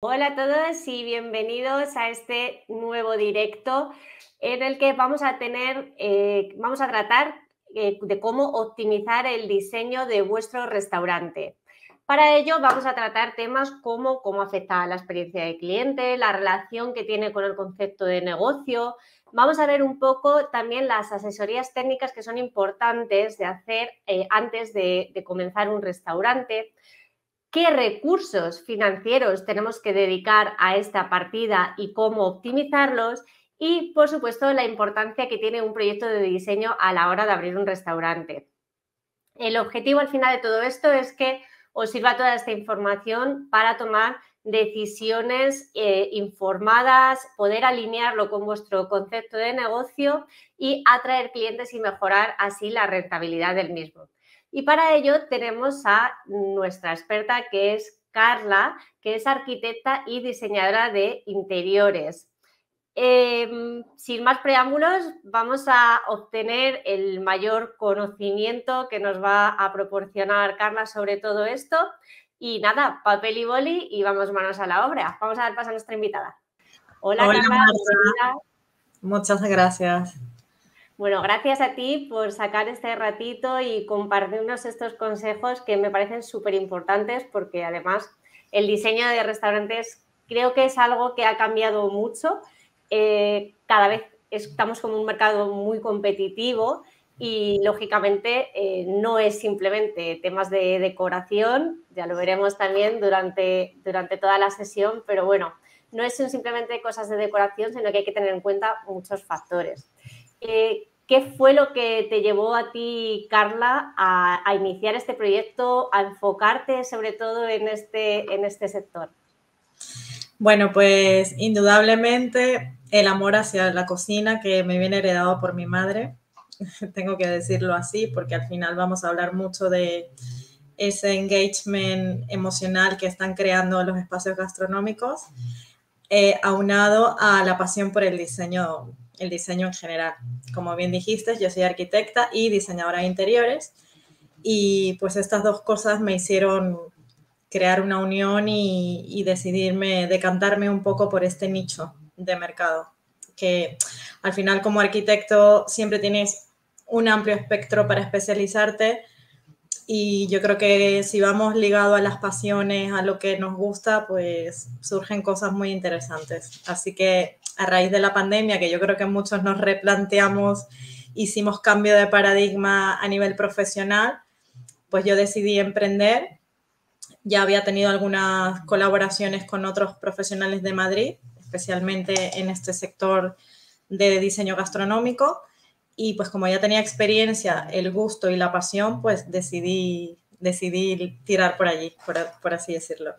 Hola a todos y bienvenidos a este nuevo directo en el que vamos a tratar de cómo optimizar el diseño de vuestro restaurante. Para ello vamos a tratar temas como cómo afecta a la experiencia del cliente, la relación que tiene con el concepto de negocio. Vamos a ver un poco también las asesorías técnicas que son importantes de hacer antes de comenzar un restaurante. ¿Qué recursos financieros tenemos que dedicar a esta partida y cómo optimizarlos? Y, por supuesto, la importancia que tiene un proyecto de diseño a la hora de abrir un restaurante. El objetivo al final de todo esto es que os sirva toda esta información para tomar decisiones informadas, poder alinearlo con vuestro concepto de negocio y atraer clientes y mejorar así la rentabilidad del mismo. Y para ello tenemos a nuestra experta, que es Carla, que es arquitecta y diseñadora de interiores. Sin más preámbulos, vamos a obtener el mayor conocimiento que nos va a proporcionar Carla sobre todo esto. Y nada, papel y boli y vamos manos a la obra. Vamos a dar paso a nuestra invitada. Hola, Hola Carla, Marta, bienvenida. muchas gracias. Bueno, gracias a ti por sacar este ratito y compartirnos estos consejos que me parecen súper importantes, porque además el diseño de restaurantes creo que es algo que ha cambiado mucho. Cada vez estamos con un mercado muy competitivo y, lógicamente, no es simplemente temas de decoración, ya lo veremos también durante toda la sesión, pero bueno, no es simplemente cosas de decoración, sino que hay que tener en cuenta muchos factores. ¿Qué fue lo que te llevó a ti, Carla, a iniciar este proyecto, a enfocarte sobre todo en este sector? Bueno, pues indudablemente el amor hacia la cocina que me viene heredado por mi madre, tengo que decirlo así, porque al final vamos a hablar mucho de ese engagement emocional que están creando los espacios gastronómicos, aunado a la pasión por el diseño en general. Como bien dijiste, yo soy arquitecta y diseñadora de interiores y pues estas dos cosas me hicieron crear una unión y decidirme, decantarme un poco por este nicho de mercado, que al final como arquitecto siempre tienes un amplio espectro para especializarte y yo creo que si vamos ligado a las pasiones, a lo que nos gusta, pues surgen cosas muy interesantes. Así que a raíz de la pandemia, que yo creo que muchos nos replanteamos, hicimos cambio de paradigma a nivel profesional, pues yo decidí emprender. Ya había tenido algunas colaboraciones con otros profesionales de Madrid, especialmente en este sector de diseño gastronómico. Y pues como ya tenía experiencia, el gusto y la pasión, pues decidí tirar por allí, por así decirlo.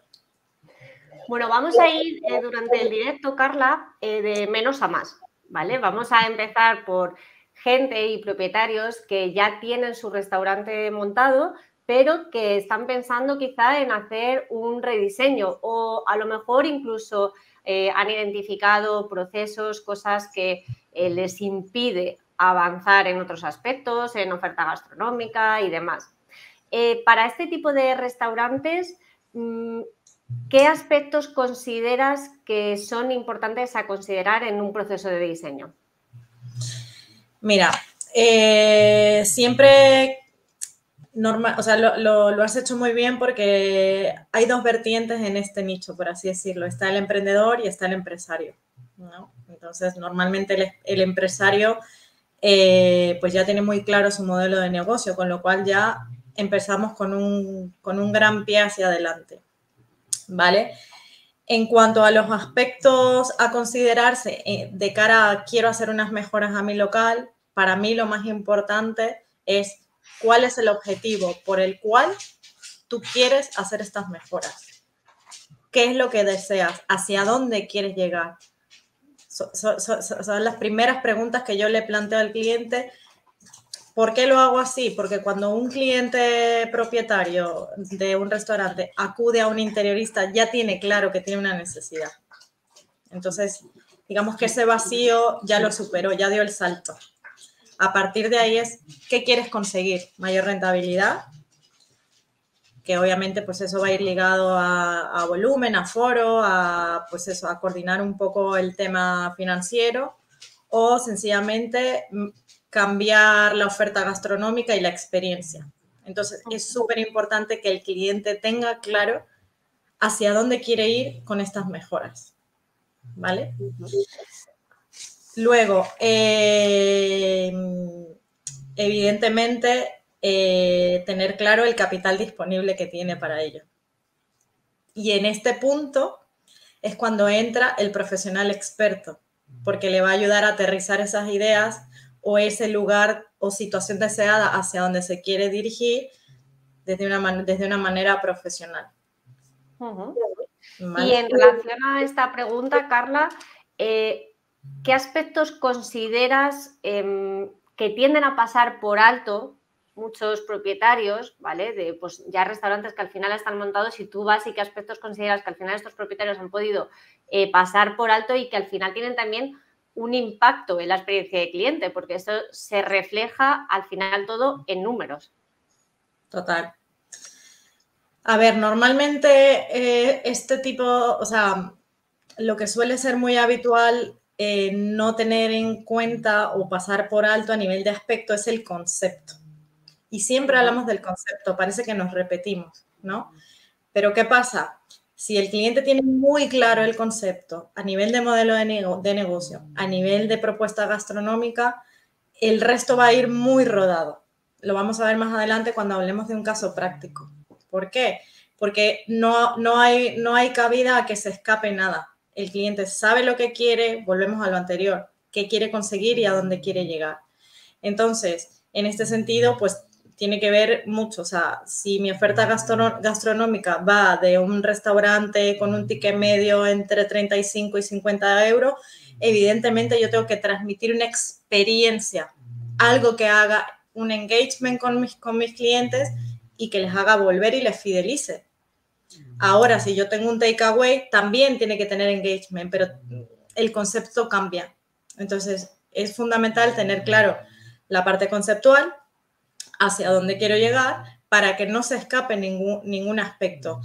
Bueno, vamos a ir durante el directo, Carla, de menos a más, ¿vale? Vamos a empezar por gente y propietarios que ya tienen su restaurante montado, pero que están pensando quizá en hacer un rediseño o a lo mejor incluso han identificado procesos, cosas que les impide avanzar en otros aspectos, en oferta gastronómica y demás. Para este tipo de restaurantes, ¿qué aspectos consideras que son importantes a considerar en un proceso de diseño? Mira, siempre normal, o sea, lo has hecho muy bien porque hay dos vertientes en este nicho, por así decirlo. Está el emprendedor y está el empresario, ¿no? Entonces, normalmente el empresario pues ya tiene muy claro su modelo de negocio, con lo cual ya empezamos con un gran pie hacia adelante, ¿vale? En cuanto a los aspectos a considerarse de cara a quiero hacer unas mejoras a mi local, para mí lo más importante es cuál es el objetivo por el cual tú quieres hacer estas mejoras. ¿Qué es lo que deseas? ¿Hacia dónde quieres llegar? Son las primeras preguntas que yo le planteo al cliente. ¿Por qué lo hago así? Porque cuando un cliente propietario de un restaurante acude a un interiorista, ya tiene claro que tiene una necesidad. Entonces, digamos que ese vacío ya lo superó, ya dio el salto. A partir de ahí es, ¿qué quieres conseguir? ¿Mayor rentabilidad? que obviamente pues eso va a ir ligado a volumen, a foro, pues eso, a coordinar un poco el tema financiero o sencillamente cambiar la oferta gastronómica y la experiencia. Entonces, es súper importante que el cliente tenga claro hacia dónde quiere ir con estas mejoras, ¿vale? Luego, evidentemente, tener claro el capital disponible que tiene para ello. Y en este punto es cuando entra el profesional experto, porque le va a ayudar a aterrizar esas ideas o ese lugar o situación deseada hacia donde se quiere dirigir desde una manera profesional. ¿Vale? Y en relación a esta pregunta, Carla, ¿qué aspectos consideras que tienden a pasar por alto muchos propietarios, ¿vale? De pues ya restaurantes que al final están montados y tú vas y qué aspectos consideras que al final estos propietarios han podido pasar por alto y que al final tienen también un impacto en la experiencia de cliente, porque eso se refleja al final todo en números. Total. A ver, normalmente este tipo, o sea, lo que suele ser muy habitual no tener en cuenta o pasar por alto a nivel de aspecto es el concepto. Y siempre hablamos del concepto, parece que nos repetimos, ¿no? Pero ¿qué pasa? Si el cliente tiene muy claro el concepto a nivel de modelo de negocio, a nivel de propuesta gastronómica, el resto va a ir muy rodado. Lo vamos a ver más adelante cuando hablemos de un caso práctico. ¿Por qué? Porque no hay cabida a que se escape nada. El cliente sabe lo que quiere, volvemos a lo anterior, qué quiere conseguir y a dónde quiere llegar. Entonces, en este sentido, pues tiene que ver mucho, o sea, si mi oferta gastronómica va de un restaurante con un ticket medio entre 35 y 50 euros, evidentemente yo tengo que transmitir una experiencia, algo que haga un engagement con mis clientes y que les haga volver y les fidelice. Ahora, si yo tengo un takeaway, también tiene que tener engagement, pero el concepto cambia. Entonces, es fundamental tener claro la parte conceptual, hacia dónde quiero llegar, para que no se escape ningún aspecto.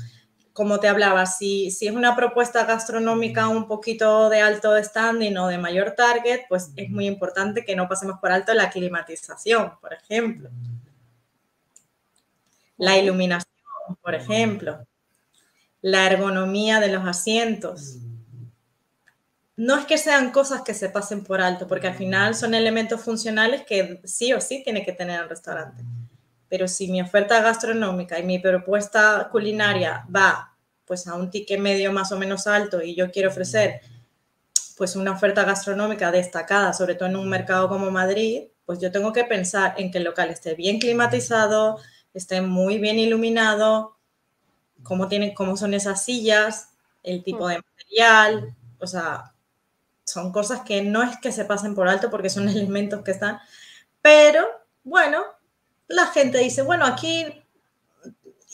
Como te hablaba, si es una propuesta gastronómica un poquito de alto standing o de mayor target, pues es muy importante que no pasemos por alto la climatización, por ejemplo. La iluminación, por ejemplo. La ergonomía de los asientos. No es que sean cosas que se pasen por alto, porque al final son elementos funcionales que sí o sí tiene que tener el restaurante. Pero si mi oferta gastronómica y mi propuesta culinaria va pues a un ticket medio más o menos alto y yo quiero ofrecer pues una oferta gastronómica destacada, sobre todo en un mercado como Madrid, pues yo tengo que pensar en que el local esté bien climatizado, esté muy bien iluminado, cómo son esas sillas, el tipo de material, o sea, son cosas que no es que se pasen por alto porque son elementos que están, pero bueno, la gente dice, bueno, aquí,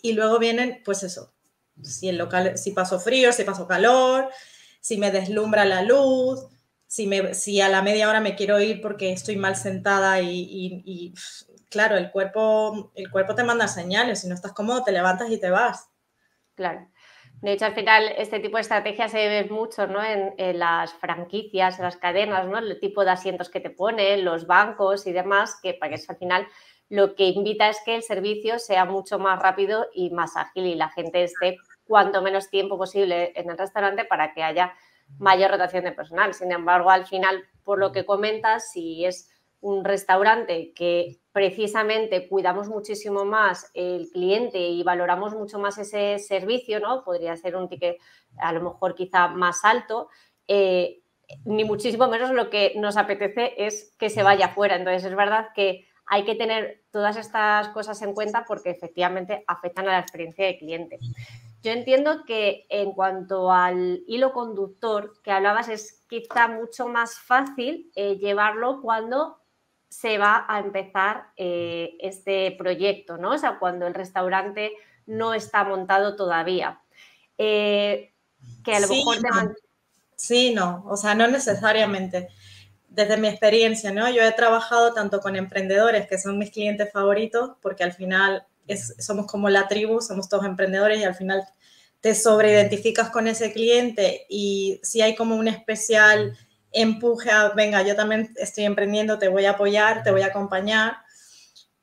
y luego vienen, pues eso, si el local, si paso frío, si paso calor, si me deslumbra la luz, si a la media hora me quiero ir porque estoy mal sentada y claro, el cuerpo te manda señales, si no estás cómodo te levantas y te vas. Claro. De hecho, al final, este tipo de estrategias se ve mucho, ¿no? En las franquicias, en las cadenas, ¿no? El tipo de asientos que te ponen, los bancos y demás, que para eso al final lo que invita es que el servicio sea mucho más rápido y más ágil y la gente esté cuanto menos tiempo posible en el restaurante para que haya mayor rotación de personal. Sin embargo, al final, por lo que comentas, si es un restaurante que precisamente cuidamos muchísimo más el cliente y valoramos mucho más ese servicio, ¿no? Podría ser un ticket a lo mejor quizá más alto, ni muchísimo menos lo que nos apetece es que se vaya fuera. Entonces, es verdad que hay que tener todas estas cosas en cuenta porque efectivamente afectan a la experiencia de cliente. Yo entiendo que en cuanto al hilo conductor que hablabas es quizá mucho más fácil llevarlo cuando se va a empezar este proyecto, ¿no? O sea, cuando el restaurante no está montado todavía. Que a lo mejor Sí, no, o sea, no necesariamente. Desde mi experiencia, ¿no? Yo he trabajado tanto con emprendedores, que son mis clientes favoritos, porque al final somos como la tribu, somos todos emprendedores y al final te sobreidentificas con ese cliente y si hay como un especial empuje a, venga, yo también estoy emprendiendo, te voy a apoyar, te voy a acompañar,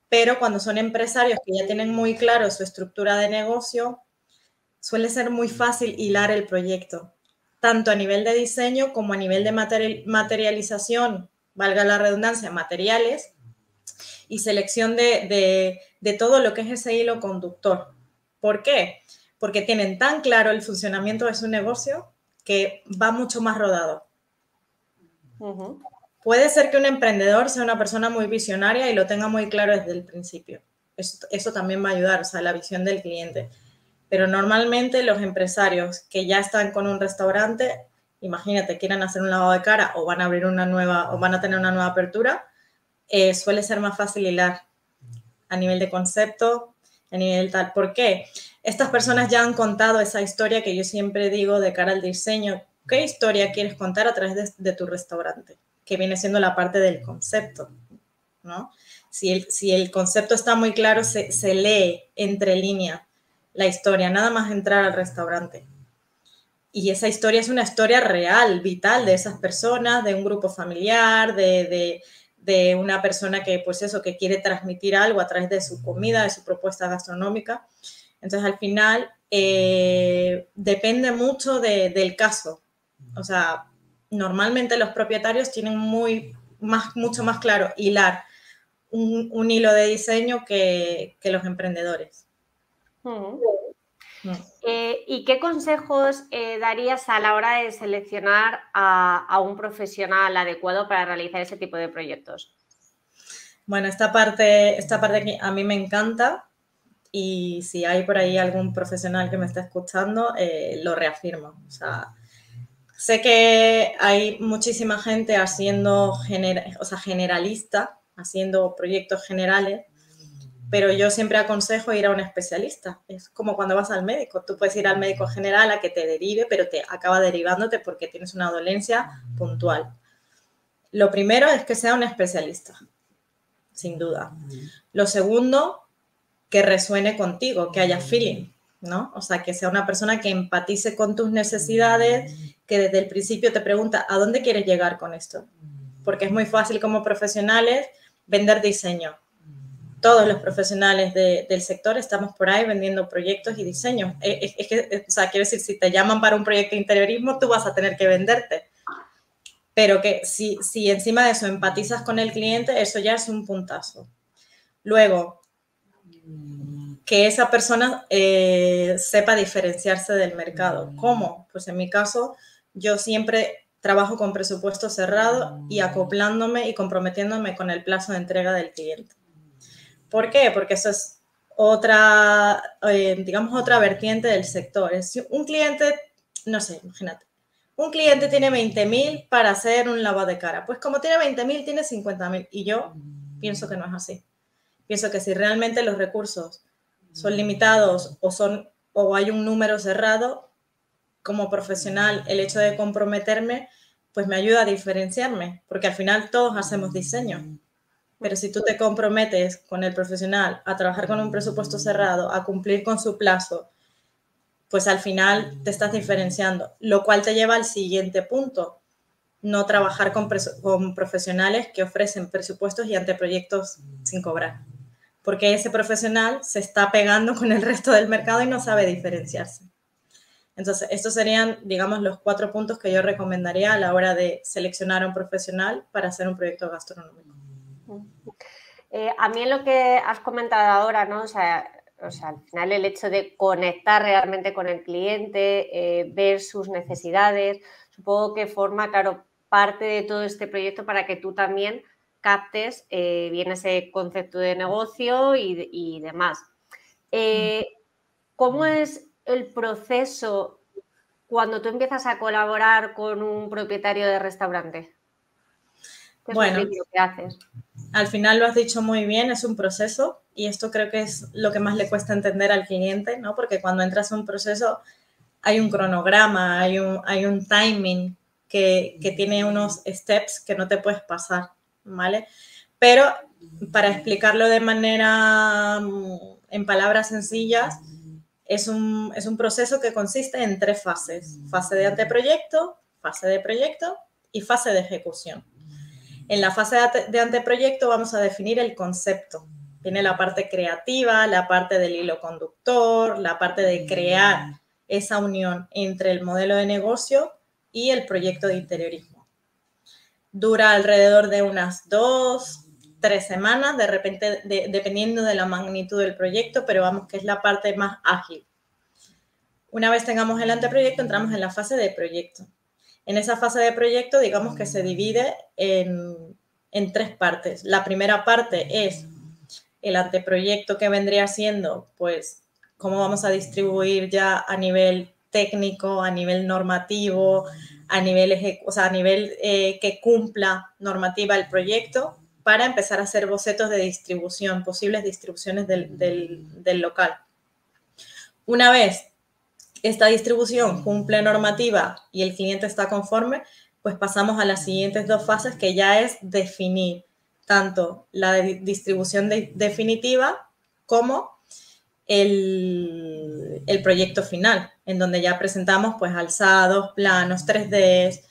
pero cuando son empresarios que ya tienen muy claro su estructura de negocio, suele ser muy fácil hilar el proyecto, tanto a nivel de diseño como a nivel de materialización, valga la redundancia, materiales y selección de todo lo que es ese hilo conductor. ¿Por qué? Porque tienen tan claro el funcionamiento de su negocio que va mucho más rodado. Puede ser que un emprendedor sea una persona muy visionaria y lo tenga muy claro desde el principio. Eso también va a ayudar, o sea, la visión del cliente. Pero normalmente los empresarios que ya están con un restaurante, imagínate, quieren hacer un lavado de cara o van a abrir una nueva, o van a tener una nueva apertura, suele ser más fácil hilar a nivel de concepto, a nivel tal. ¿Por qué? Estas personas ya han contado esa historia que yo siempre digo de cara al diseño. ¿Qué historia quieres contar a través de tu restaurante? Que viene siendo la parte del concepto, ¿no? Si el concepto está muy claro, se lee entre líneas la historia, nada más entrar al restaurante. Y esa historia es una historia real, vital, de esas personas, de un grupo familiar, de una persona que, pues eso, que quiere transmitir algo a través de su comida, de su propuesta gastronómica. Entonces, al final, depende mucho del caso. O sea, normalmente los propietarios tienen mucho más claro hilar un hilo de diseño que los emprendedores. ¿Y qué consejos darías a la hora de seleccionar a un profesional adecuado para realizar ese tipo de proyectos? Bueno, esta parte que a mí me encanta y si hay por ahí algún profesional que me está escuchando, lo reafirmo. O sea, sé que hay muchísima gente haciendo generalista, haciendo proyectos generales, pero yo siempre aconsejo ir a un especialista. Es como cuando vas al médico. Tú puedes ir al médico general a que te derive, pero te acaba derivándote porque tienes una dolencia puntual. Lo primero es que sea un especialista, sin duda. Lo segundo, que resuene contigo, que haya feeling, ¿no? O sea, que sea una persona que empatice con tus necesidades, que desde el principio te pregunta, ¿a dónde quieres llegar con esto? Porque es muy fácil como profesionales vender diseño. Todos los profesionales del sector estamos por ahí vendiendo proyectos y diseños. O sea, quiero decir, si te llaman para un proyecto de interiorismo, tú vas a tener que venderte. Pero que si encima de eso empatizas con el cliente, eso ya es un puntazo. Luego, que esa persona sepa diferenciarse del mercado. ¿Cómo? Pues en mi caso, yo siempre trabajo con presupuesto cerrado y acoplándome y comprometiéndome con el plazo de entrega del cliente. ¿Por qué? Porque eso es otra, digamos, otra vertiente del sector. Si un cliente, no sé, imagínate, un cliente tiene 20.000 para hacer un lavado de cara. Pues como tiene 20.000, tiene 50.000. Y yo pienso que no es así. Pienso que si realmente los recursos son limitados o hay un número cerrado, como profesional, el hecho de comprometerme, pues me ayuda a diferenciarme, porque al final todos hacemos diseño. Pero si tú te comprometes con el profesional a trabajar con un presupuesto cerrado, a cumplir con su plazo, pues al final te estás diferenciando, lo cual te lleva al siguiente punto, no trabajar con profesionales que ofrecen presupuestos y anteproyectos sin cobrar, porque ese profesional se está pegando con el resto del mercado y no sabe diferenciarse. Entonces, estos serían, digamos, los 4 puntos que yo recomendaría a la hora de seleccionar a un profesional para hacer un proyecto gastronómico. A mí en lo que has comentado ahora, ¿no? O sea, al final el hecho de conectar realmente con el cliente, ver sus necesidades, supongo que forma, claro, parte de todo este proyecto para que tú también captes bien ese concepto de negocio y demás. ¿Cómo es el proceso cuando tú empiezas a colaborar con un propietario de restaurante? ¿Qué es lo primero que haces? Al final lo has dicho muy bien, es un proceso y esto creo que es lo que más le cuesta entender al cliente, ¿no? Porque cuando entras a un proceso hay un cronograma, hay un timing que tiene unos steps que no te puedes pasar, ¿vale? Pero para explicarlo de manera en palabras sencillas, es un proceso que consiste en 3 fases: fase de anteproyecto, fase de proyecto y fase de ejecución. En la fase de anteproyecto vamos a definir el concepto. Viene la parte creativa, la parte del hilo conductor, la parte de crear esa unión entre el modelo de negocio y el proyecto de interiorismo. Dura alrededor de unas 2, 3 semanas, de repente, dependiendo de la magnitud del proyecto, pero vamos que es la parte más ágil. Una vez tengamos el anteproyecto, entramos en la fase de proyecto. En esa fase de proyecto, digamos que se divide en 3 partes. La primera parte es el anteproyecto, que vendría siendo, pues, cómo vamos a distribuir ya a nivel técnico, a nivel normativo, a nivel que cumpla normativa el proyecto, para empezar a hacer bocetos de distribución, posibles distribuciones del local. Una vez esta distribución cumple normativa y el cliente está conforme, pues pasamos a las siguientes 2 fases, que ya es definir tanto la distribución definitiva como el proyecto final, en donde ya presentamos pues alzados, planos, 3Ds,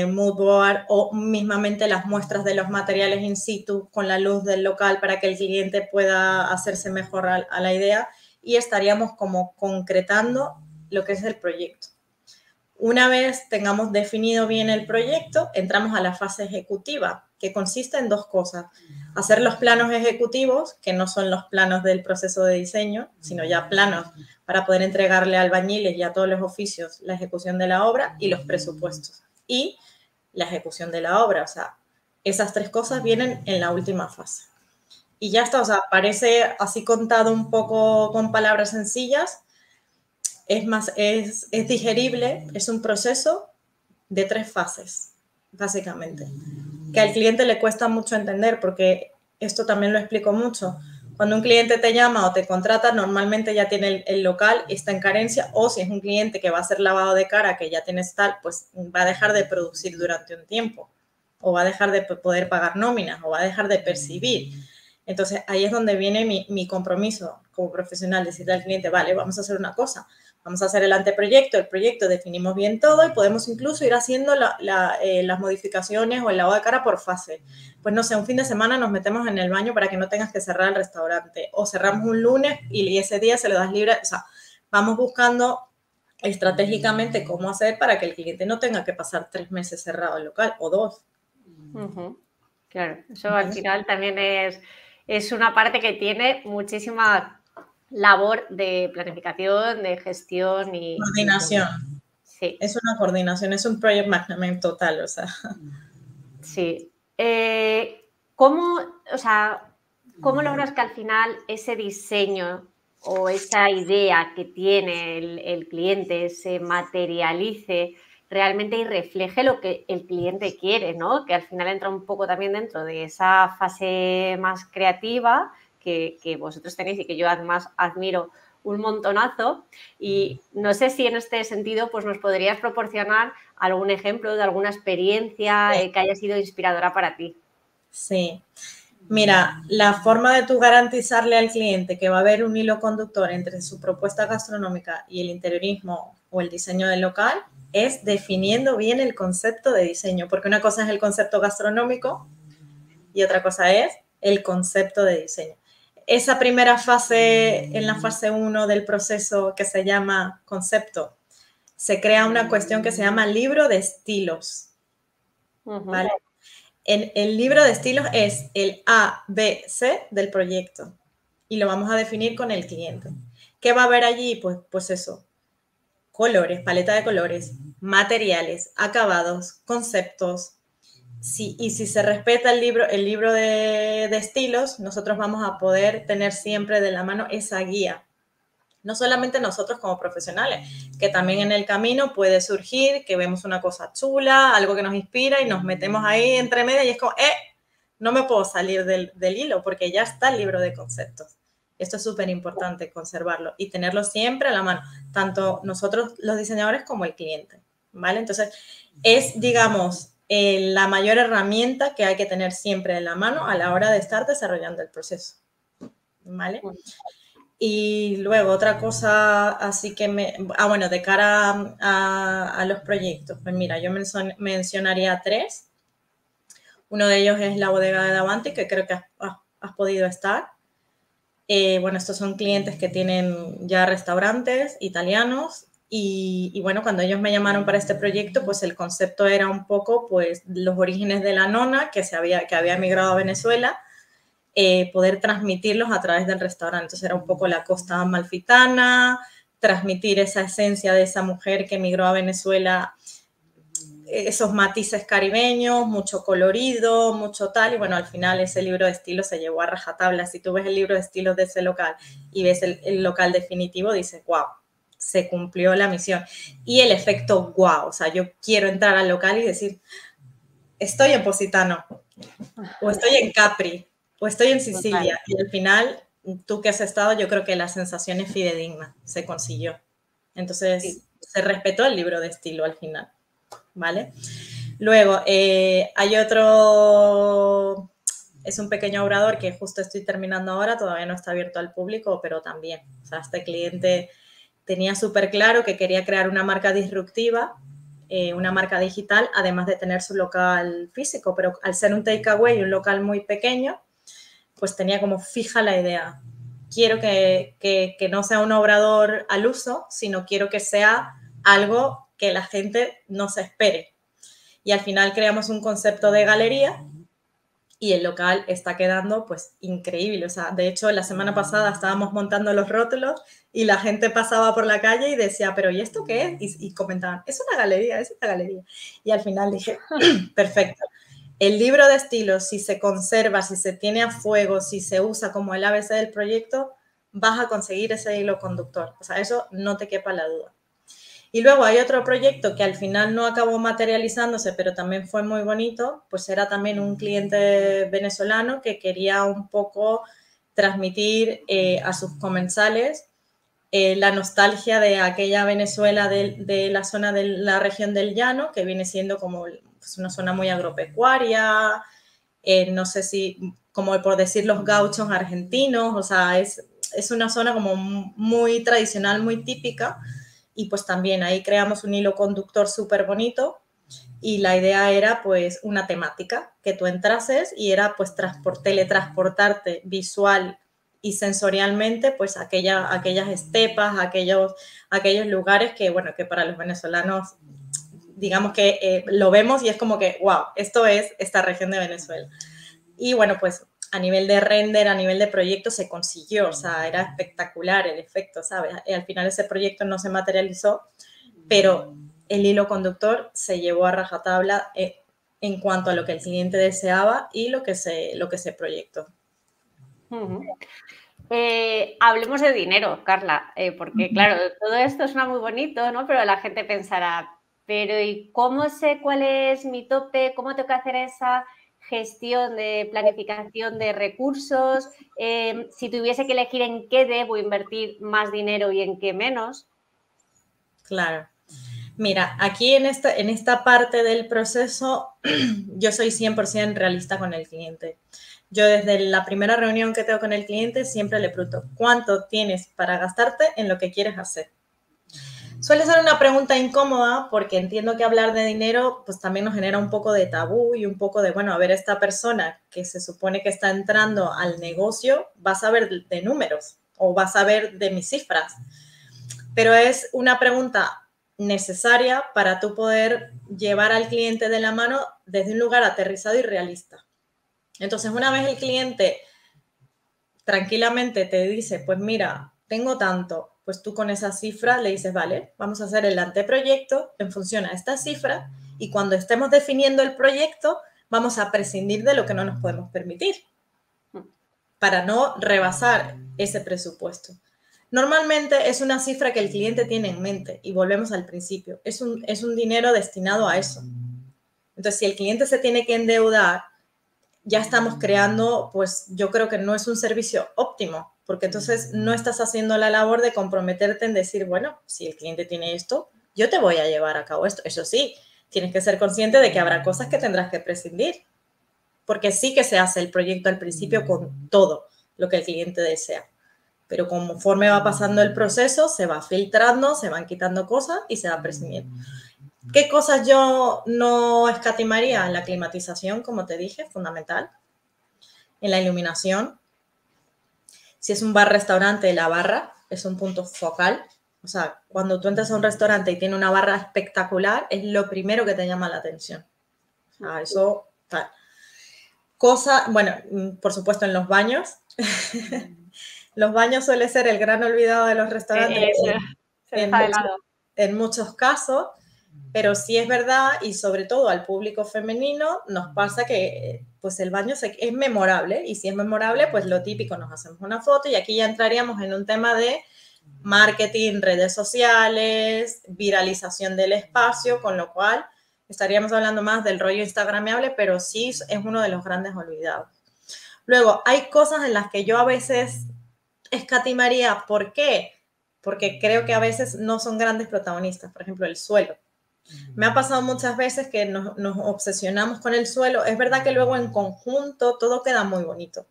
mood board o mismamente las muestras de los materiales in situ con la luz del local para que el cliente pueda hacerse mejor a la idea, y estaríamos como concretando lo que es el proyecto. Una vez tengamos definido bien el proyecto, entramos a la fase ejecutiva, que consiste en 2 cosas: hacer los planos ejecutivos, que no son los planos del proceso de diseño, sino ya planos para poder entregarle a albañiles y a todos los oficios la ejecución de la obra, y los presupuestos y la ejecución de la obra. O sea, esas 3 cosas vienen en la última fase. Y ya está, o sea, parece así contado un poco con palabras sencillas. Es digerible, es un proceso de 3 fases, básicamente, que al cliente le cuesta mucho entender, porque esto también lo explico mucho. Cuando un cliente te llama o te contrata, normalmente ya tiene el local, está en carencia, o si es un cliente que va a hacer lavado de cara, que ya tienes tal, pues va a dejar de producir durante un tiempo, o va a dejar de poder pagar nóminas, o va a dejar de percibir. Entonces, ahí es donde viene mi compromiso como profesional, decirle al cliente: vale, vamos a hacer una cosa, vamos a hacer el anteproyecto, el proyecto, definimos bien todo, y podemos incluso ir haciendo las modificaciones o el lavado de cara por fase. Pues no sé, un fin de semana nos metemos en el baño para que no tengas que cerrar el restaurante, o cerramos un lunes y ese día se lo das libre. O sea, vamos buscando estratégicamente cómo hacer para que el cliente no tenga que pasar 3 meses cerrado el local, o 2. Claro, eso al final también es una parte que tiene muchísima labor de planificación, de gestión y coordinación. Sí. Es una coordinación, es un project management total, o sea. Sí. ¿Cómo logras que al final ese diseño o esa idea que tiene el cliente se materialice realmente y refleje lo que el cliente quiere, ¿no? Que al final entra un poco también dentro de esa fase más creativa que vosotros tenéis y que yo además admiro un montonazo, y no sé si en este sentido pues nos podrías proporcionar algún ejemplo de alguna experiencia que haya sido inspiradora para ti. Sí. Mira, la forma de tú garantizarle al cliente que va a haber un hilo conductor entre su propuesta gastronómica y el interiorismo o el diseño del local es definiendo bien el concepto de diseño, porque una cosa es el concepto gastronómico y otra cosa es el concepto de diseño. Esa primera fase, en la fase 1 del proceso, que se llama concepto, se crea una cuestión que se llama libro de estilos. ¿Vale? El libro de estilos es el A, B, C del proyecto, y lo vamos a definir con el cliente. ¿Qué va a haber allí? Pues eso: colores, paleta de colores, materiales, acabados, conceptos. Y si se respeta el libro de estilos, nosotros vamos a poder tener siempre de la mano esa guía. No solamente nosotros como profesionales, que también en el camino puede surgir que vemos una cosa chula, algo que nos inspira y nos metemos ahí entre medio y es como, no me puedo salir del hilo porque ya está el libro de conceptos. Esto es súper importante, conservarlo y tenerlo siempre a la mano, tanto nosotros los diseñadores como el cliente, ¿vale? Entonces, es, digamos, la mayor herramienta que hay que tener siempre en la mano a la hora de estar desarrollando el proceso. ¿vale? Y luego otra cosa, así que bueno, de cara a los proyectos, pues mira, yo mencionaría 3. Uno de ellos es la bodega de Davanti, que creo que has podido estar. Bueno, estos son clientes que tienen ya restaurantes italianos y bueno, cuando ellos me llamaron para este proyecto, pues el concepto era un poco pues los orígenes de la nona que había emigrado a Venezuela, poder transmitirlos a través del restaurante. Entonces era un poco la costa amalfitana, transmitir esa esencia de esa mujer que emigró a Venezuela, esos matices caribeños, mucho colorido, mucho tal, y bueno, al final ese libro de estilo se llevó a rajatabla. Si tú ves el libro de estilos de ese local y ves el local definitivo, dices, wow, se cumplió la misión. Y el efecto wow, o sea, yo quiero entrar al local y decir, estoy en Positano, o estoy en Capri, o estoy en Sicilia, y al final, tú que has estado, yo creo que la sensación es fidedigna, se consiguió. Entonces, se respetó el libro de estilo al final. ¿Vale? Luego, hay otro, es un pequeño obrador que justo estoy terminando ahora, todavía no está abierto al público, pero también, o sea, este cliente tenía súper claro que quería crear una marca disruptiva, una marca digital, además de tener su local físico, pero al ser un takeaway y un local muy pequeño, pues tenía como fija la idea. Quiero que no sea un obrador al uso, sino quiero que sea algo que la gente no se espere. Y al final creamos un concepto de galería y el local está quedando pues increíble. O sea, de hecho, la semana pasada estábamos montando los rótulos y la gente pasaba por la calle y decía, pero ¿y esto qué es? Y comentaban, es una galería, es una galería. Y al final dije, perfecto. El libro de estilos, si se conserva, si se tiene a fuego, si se usa como el ABC del proyecto, vas a conseguir ese hilo conductor. O sea, eso no te quepa la duda. Y luego hay otro proyecto que al final no acabó materializándose, pero también fue muy bonito, pues era también un cliente venezolano que quería un poco transmitir a sus comensales la nostalgia de aquella Venezuela de la zona de la región del Llano, que viene siendo como pues, una zona muy agropecuaria, no sé si, como por decir los gauchos argentinos, o sea, es una zona como muy tradicional, muy típica, y pues también ahí creamos un hilo conductor súper bonito y la idea era pues una temática, que tú entrases y era pues teletransportarte visual y sensorialmente pues aquellas estepas, aquellos lugares que bueno, que para los venezolanos digamos que lo vemos y es como que wow, esto es esta región de Venezuela. Y bueno, pues a nivel de render, a nivel de proyecto se consiguió, o sea, era espectacular el efecto, ¿sabes? Y al final ese proyecto no se materializó, pero el hilo conductor se llevó a rajatabla en cuanto a lo que el cliente deseaba y lo que se proyectó. Hablemos de dinero, Carla, porque claro, todo esto suena muy bonito, ¿no? Pero la gente pensará, pero ¿y cómo sé cuál es mi tope? ¿Cómo tengo que hacer esa gestión de planificación de recursos? Si tuviese que elegir en qué debo invertir más dinero y en qué menos. Claro. Mira, aquí en esta parte del proceso yo soy 100% realista con el cliente. Yo desde la primera reunión que tengo con el cliente siempre le pregunto, ¿cuánto tienes para gastarte en lo que quieres hacer? Suele ser una pregunta incómoda porque entiendo que hablar de dinero pues también nos genera un poco de tabú y un poco de, bueno, a ver, esta persona que se supone que está entrando al negocio va a saber de números o va a saber de mis cifras. Pero es una pregunta necesaria para tú poder llevar al cliente de la mano desde un lugar aterrizado y realista. Entonces, una vez el cliente tranquilamente te dice, pues mira, tengo tanto, pues tú con esa cifra le dices, vale, vamos a hacer el anteproyecto en función a esta cifra y cuando estemos definiendo el proyecto vamos a prescindir de lo que no nos podemos permitir para no rebasar ese presupuesto. Normalmente es una cifra que el cliente tiene en mente y volvemos al principio, es un dinero destinado a eso. Entonces, si el cliente se tiene que endeudar, ya estamos creando, pues yo creo que no es un servicio óptimo, porque entonces no estás haciendo la labor de comprometerte en decir, bueno, si el cliente tiene esto, yo te voy a llevar a cabo esto. Eso sí, tienes que ser consciente de que habrá cosas que tendrás que prescindir, porque sí que se hace el proyecto al principio con todo. lo que el cliente desea. Pero conforme va pasando el proceso, se va filtrando, se van quitando cosas y se va prescindiendo. ¿Qué cosas yo no escatimaría? En la climatización, como te dije, fundamental. En la iluminación. Si es un bar-restaurante, la barra es un punto focal. O sea, cuando tú entras a un restaurante y tiene una barra espectacular, es lo primero que te llama la atención. O sea, eso tal. Cosa, bueno, por supuesto en los baños. Los baños suele ser el gran olvidado de los restaurantes se deja de lado. En muchos casos, pero sí es verdad, y sobre todo al público femenino nos pasa que pues el baño es memorable, y si es memorable, pues lo típico, nos hacemos una foto, y aquí ya entraríamos en un tema de marketing, redes sociales, viralización del espacio, con lo cual estaríamos hablando más del rollo instagramiable, pero sí es uno de los grandes olvidados. Luego, hay cosas en las que yo a veces escatimaría. ¿Por qué? Porque creo que a veces no son grandes protagonistas. Por ejemplo, el suelo. Me ha pasado muchas veces que nos obsesionamos con el suelo. Es verdad que luego en conjunto todo queda muy bonito,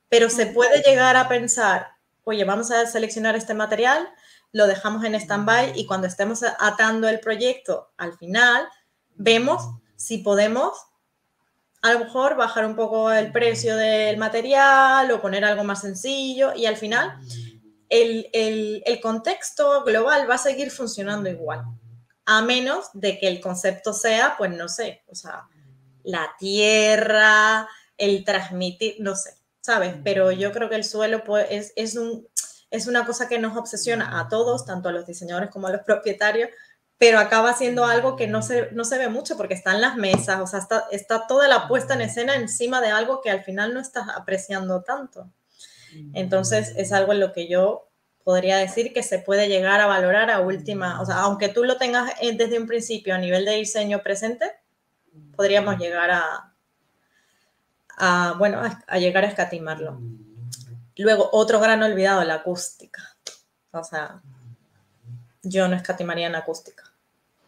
pero se puede llegar a pensar, oye, vamos a seleccionar este material, lo dejamos en stand-by y cuando estemos atando el proyecto al final, vemos si podemos a lo mejor bajar un poco el precio del material o poner algo más sencillo, y al final el contexto global va a seguir funcionando igual, a menos de que el concepto sea, pues no sé, o sea, la tierra, el transmitir, no sé, ¿sabes? Pero yo creo que el suelo pues, es una cosa que nos obsesiona a todos, tanto a los diseñadores como a los propietarios, pero acaba siendo algo que no se ve mucho porque está en las mesas, o sea, está toda la puesta en escena encima de algo que al final no estás apreciando tanto. Entonces, es algo en lo que yo podría decir que se puede llegar a valorar a última, o sea, aunque tú lo tengas desde un principio a nivel de diseño presente, podríamos llegar a llegar a escatimarlo. Luego, otro gran olvidado, la acústica. O sea, yo no escatimaría en acústica,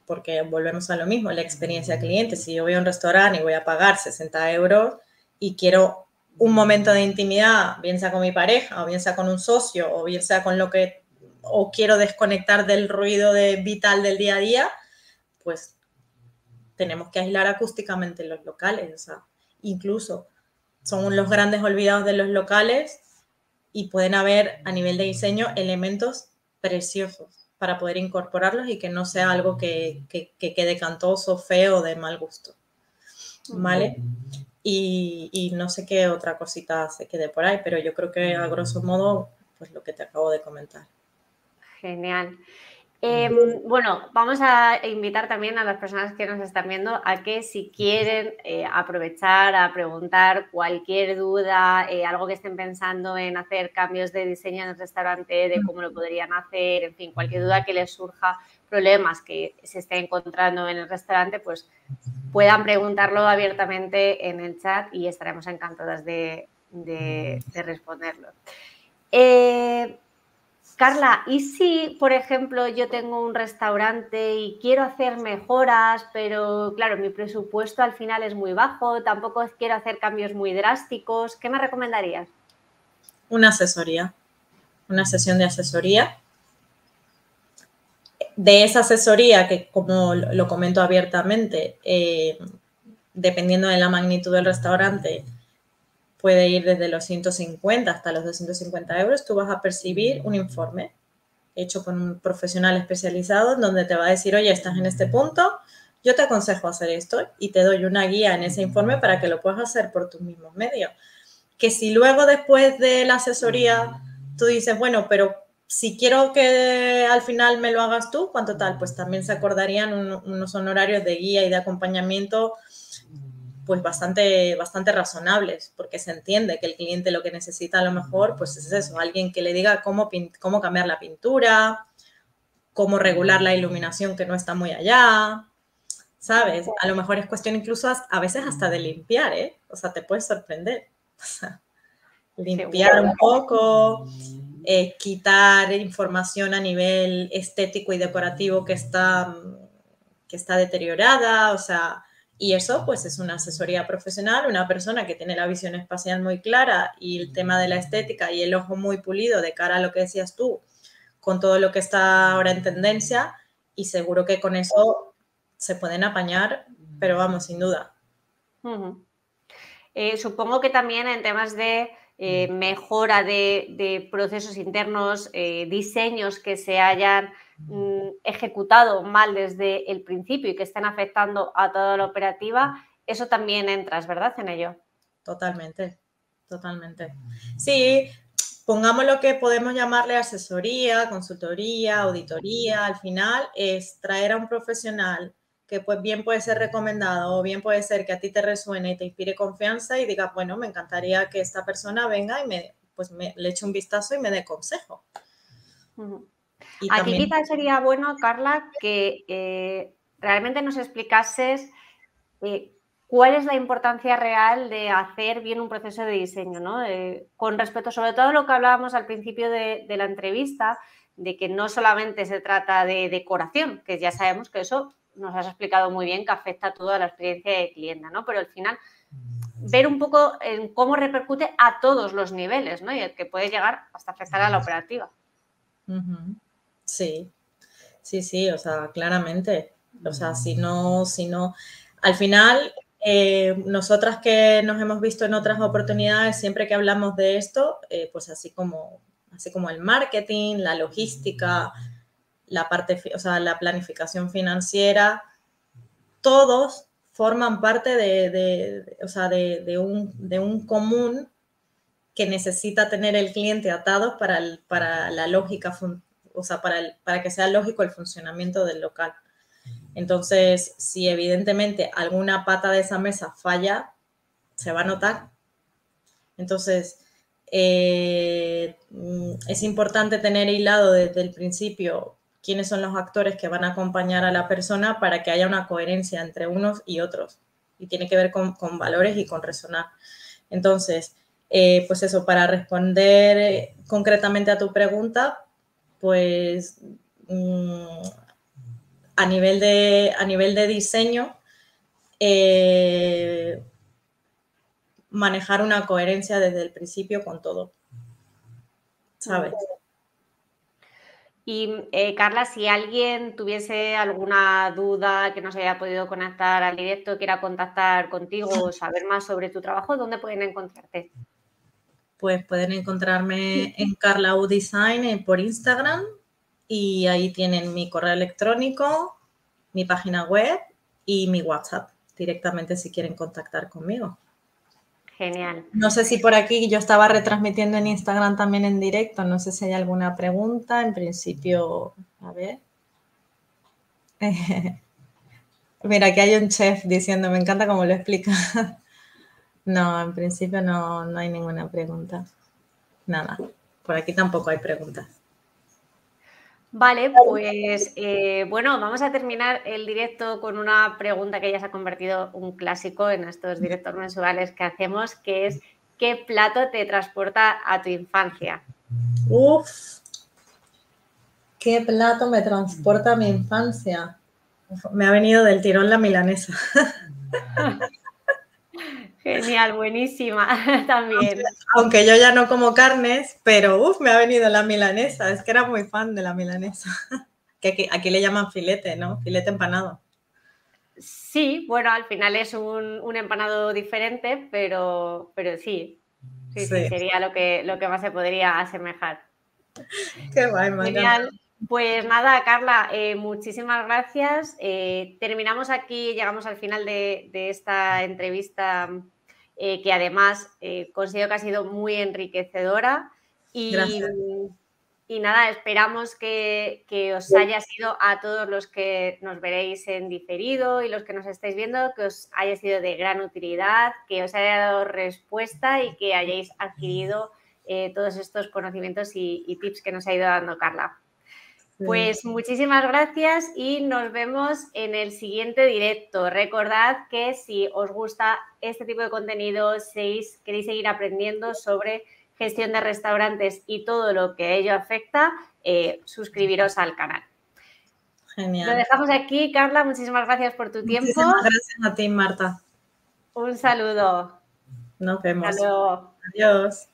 porque volvemos a lo mismo, la experiencia cliente. Si yo voy a un restaurante y voy a pagar 60 euros y quiero un momento de intimidad, bien sea con mi pareja, o bien sea con un socio, o bien sea con o quiero desconectar del ruido vital del día a día, pues tenemos que aislar acústicamente los locales. O sea, incluso son los grandes olvidados de los locales, y pueden haber a nivel de diseño elementos preciosos para poder incorporarlos y que no sea algo que quede cantoso, feo, de mal gusto. ¿Vale? Y no sé qué otra cosita se quede por ahí, pero yo creo que a grosso modo, pues lo que te acabo de comentar. Genial. Bueno, vamos a invitar también a las personas que nos están viendo a que si quieren aprovechar a preguntar cualquier duda, algo que estén pensando en hacer cambios de diseño en el restaurante, de cómo lo podrían hacer, en fin, cualquier duda que les surja, problemas que se estén encontrando en el restaurante, pues puedan preguntarlo abiertamente en el chat y estaremos encantadas de responderlo. Carla, ¿y si, por ejemplo, yo tengo un restaurante y quiero hacer mejoras, pero claro, mi presupuesto al final es muy bajo, tampoco quiero hacer cambios muy drásticos? ¿Qué me recomendarías? Una asesoría, una sesión de asesoría. De esa asesoría, que como lo comento abiertamente, dependiendo de la magnitud del restaurante, puede ir desde los 150 hasta los 250 euros, tú vas a percibir un informe hecho con un profesional especializado donde te va a decir, oye, estás en este punto, yo te aconsejo hacer esto, y te doy una guía en ese informe para que lo puedas hacer por tus mismos medios. Que si luego, después de la asesoría, tú dices, bueno, pero si quiero que al final me lo hagas tú, ¿cuánto tal? Pues también se acordarían unos honorarios de guía y de acompañamiento pues bastante razonables, porque se entiende que el cliente lo que necesita a lo mejor pues es eso, alguien que le diga cómo cambiar la pintura, cómo regular la iluminación que no está muy allá, ¿sabes? A lo mejor es cuestión incluso a veces hasta de limpiar, ¿eh? O sea, te puedes sorprender. O sea, limpiar un poco, quitar información a nivel estético y decorativo que está deteriorada, o sea, Y eso pues es una asesoría profesional, una persona que tiene la visión espacial muy clara y el tema de la estética y el ojo muy pulido de cara a lo que decías tú, con todo lo que está ahora en tendencia, y seguro que con eso se pueden apañar, pero vamos, sin duda. Supongo que también en temas de mejora de procesos internos, diseños que se hayan ejecutado mal desde el principio y que estén afectando a toda la operativa, eso también entras, ¿verdad, en ello? Totalmente, totalmente. Sí, pongamos lo que podemos llamarle asesoría, consultoría, auditoría. Al final es traer a un profesional que pues bien puede ser recomendado o bien puede ser que a ti te resuene y te inspire confianza y digas, bueno, me encantaría que esta persona venga y me le eche un vistazo y me dé consejo. Y aquí también quizás sería bueno, Carla, que realmente nos explicases cuál es la importancia real de hacer bien un proceso de diseño, ¿no? Con respecto sobre todo a lo que hablábamos al principio de la entrevista, de que no solamente se trata de decoración, que ya sabemos que eso nos has explicado muy bien que afecta a toda la experiencia de cliente, ¿no? Pero al final ver un poco en cómo repercute a todos los niveles, ¿no? Y el que puede llegar hasta afectar a la operativa. Sí, o sea, claramente. O sea, si no, al final, nosotras que nos hemos visto en otras oportunidades, siempre que hablamos de esto, pues así como el marketing, la logística, la parte, o sea, la planificación financiera, todos forman parte de un común que necesita tener el cliente atado para la lógica, o sea, para que sea lógico el funcionamiento del local. Entonces, si evidentemente alguna pata de esa mesa falla, se va a notar. Entonces, es importante tener hilado desde el principio quiénes son los actores que van a acompañar a la persona para que haya una coherencia entre unos y otros. Y tiene que ver con valores y con resonar. Entonces, pues eso, para responder concretamente a tu pregunta, pues a nivel de diseño, manejar una coherencia desde el principio con todo, ¿sabes? Y Carla, si alguien tuviese alguna duda, que no se haya podido conectar al directo, quiera contactar contigo o saber más sobre tu trabajo, ¿dónde pueden encontrarte? Pues pueden encontrarme en Carla U Design por Instagram y ahí tienen mi correo electrónico, mi página web y mi WhatsApp directamente si quieren contactar conmigo. Genial. No sé si por aquí yo estaba retransmitiendo en Instagram también en directo, no sé si hay alguna pregunta. En principio, a ver. Mira, aquí hay un chef diciendo, me encanta cómo lo explica. No, en principio no hay ninguna pregunta. Nada, por aquí tampoco hay preguntas. Vale, pues bueno, vamos a terminar el directo con una pregunta que ya se ha convertido un clásico en estos directos mensuales que hacemos, que es ¿qué plato te transporta a tu infancia? Uf, ¿qué plato me transporta a mi infancia? Me ha venido del tirón la milanesa. Genial, buenísima también. Aunque yo ya no como carnes, pero me ha venido la milanesa. Es que era muy fan de la milanesa. Que aquí le llaman filete, ¿no? Filete empanado. Sí, bueno, al final es un empanado diferente, pero sí, sería lo que más se podría asemejar. Qué guay, me Genial. Pues nada, Carla, muchísimas gracias. Terminamos aquí, llegamos al final de esta entrevista que además considero que ha sido muy enriquecedora y nada, esperamos que os haya sido a todos los que nos veréis en diferido y los que nos estáis viendo, que os haya sido de gran utilidad, que os haya dado respuesta y que hayáis adquirido todos estos conocimientos y tips que nos ha ido dando Carla. Pues muchísimas gracias y nos vemos en el siguiente directo. Recordad que si os gusta este tipo de contenido, queréis seguir aprendiendo sobre gestión de restaurantes y todo lo que a ello afecta, suscribiros al canal. Genial. Lo dejamos aquí, Carla. Muchísimas gracias por tu tiempo. Muchísimas gracias a ti, Marta. Un saludo. Nos vemos. Hasta luego. Adiós.